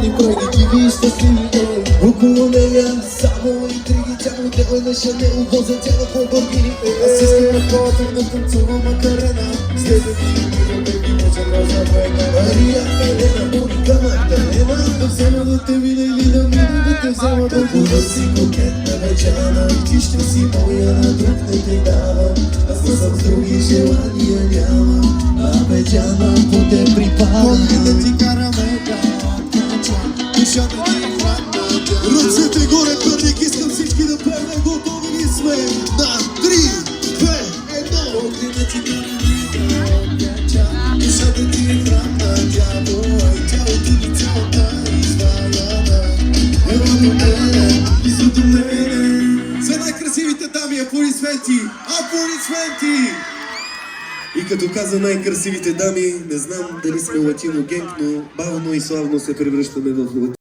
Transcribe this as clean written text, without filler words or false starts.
милиони проигричиви и щастливи. Около нея само интриги, тя модел е на Шанел, воза тя на Ламборгини. Аз искам да ходим да танцувам Макарена, след да ги може роза война. Мария, Елена, Моника, Магдалена, да взема да те видя или да мина да те взема. Толкова си кокетна вечана, ти ще си моя, на друг не те давам. Аз не съм с други желания нямам, а вечана по те припада. Помни да ти караме душата ти е хладна. Ръцете горе, пърник, искам всички да пеем, готови ли сме? На 3, 2, 1. Помни да ти караме душата ти е хладна, дявола и тялото ти цялата изваяна. Ева до мене, близо до мене. За най-красивите дами, аплодисменти! Аплодисменти! И като каза най-красивите дами, не знам дали сме латино генг, но бавно и славно се превръщаме в